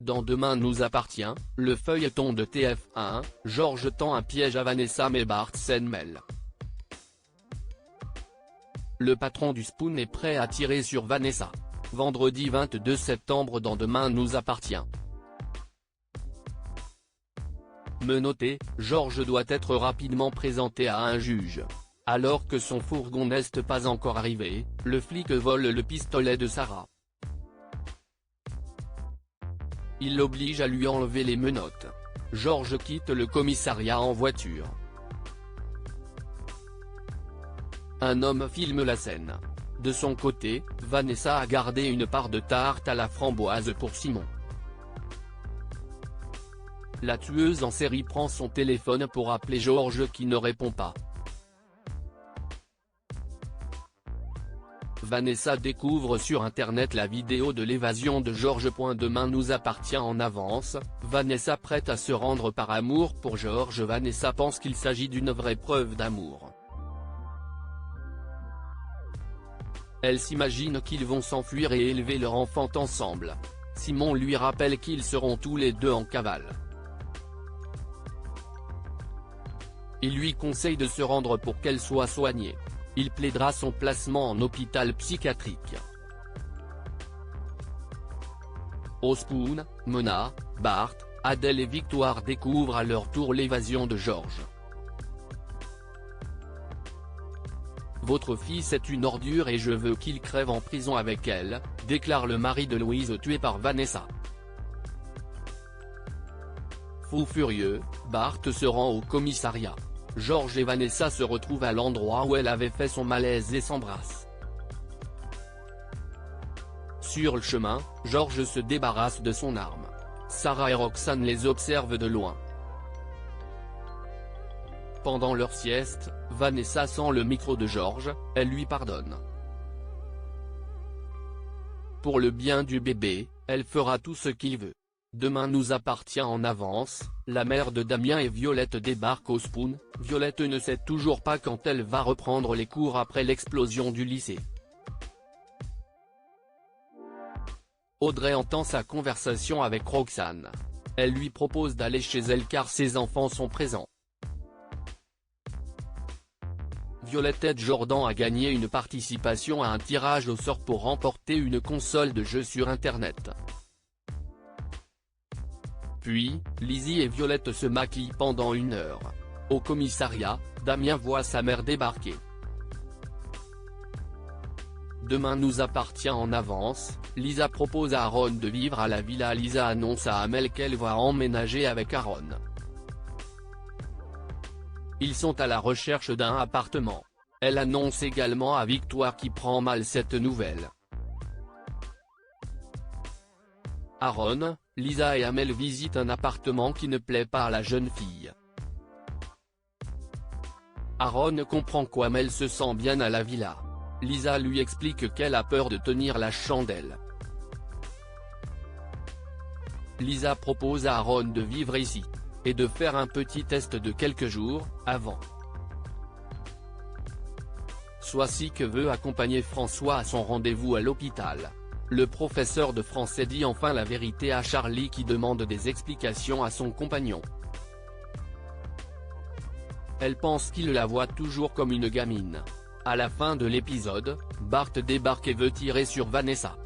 Dans Demain nous appartient, le feuilleton de TF1, Georges tend un piège à Vanessa mais Bart s'en mêle. Le patron du Spoon est prêt à tirer sur Vanessa. Vendredi 22 septembre dans Demain nous appartient. Menotté, Georges doit être rapidement présenté à un juge. Alors que son fourgon n'est pas encore arrivé, le flic vole le pistolet de Sarah. Il l'oblige à lui enlever les menottes. Georges quitte le commissariat en voiture. Un homme filme la scène. De son côté, Vanessa a gardé une part de tarte à la framboise pour Simon. La tueuse en série prend son téléphone pour appeler Georges qui ne répond pas. Vanessa découvre sur internet la vidéo de l'évasion de Georges. Demain nous appartient en avance, Vanessa prête à se rendre par amour pour Georges. Vanessa pense qu'il s'agit d'une vraie preuve d'amour. Elle s'imagine qu'ils vont s'enfuir et élever leur enfant ensemble. Simon lui rappelle qu'ils seront tous les deux en cavale. Il lui conseille de se rendre pour qu'elle soit soignée. Il plaidera son placement en hôpital psychiatrique. Au Spoon, Mona, Bart, Adèle et Victoire découvrent à leur tour l'évasion de Georges. Votre fils est une ordure et je veux qu'il crève en prison avec elle, déclare le mari de Louise tué par Vanessa. Fou furieux, Bart se rend au commissariat. Georges et Vanessa se retrouvent à l'endroit où elle avait fait son malaise et s'embrassent. Sur le chemin, Georges se débarrasse de son arme. Sarah et Roxane les observent de loin. Pendant leur sieste, Vanessa sent le micro de Georges, elle lui pardonne. Pour le bien du bébé, elle fera tout ce qu'il veut. Demain nous appartient en avance, la mère de Damien et Violette débarque au Spoon. Violette ne sait toujours pas quand elle va reprendre les cours après l'explosion du lycée. Audrey entend sa conversation avec Roxane. Elle lui propose d'aller chez elle car ses enfants sont présents. Violette aide Jordan à gagner une participation à un tirage au sort pour remporter une console de jeu sur internet. Puis, Lizzie et Violette se maquillent pendant 1 heure. Au commissariat, Damien voit sa mère débarquer. Demain nous appartient en avance, Lisa propose à Aaron de vivre à la villa. Lisa annonce à Amel qu'elle va emménager avec Aaron. Ils sont à la recherche d'un appartement. Elle annonce également à Victoire qui prend mal cette nouvelle. Aaron, Lisa et Amel visitent un appartement qui ne plaît pas à la jeune fille. Aaron comprend qu'Amel se sent bien à la villa. Lisa lui explique qu'elle a peur de tenir la chandelle. Lisa propose à Aaron de vivre ici, et de faire un petit test de quelques jours, avant. Soisic veut accompagner François à son rendez-vous à l'hôpital. Le professeur de français dit enfin la vérité à Charlie qui demande des explications à son compagnon. Elle pense qu'il la voit toujours comme une gamine. À la fin de l'épisode, Bart débarque et veut tirer sur Vanessa.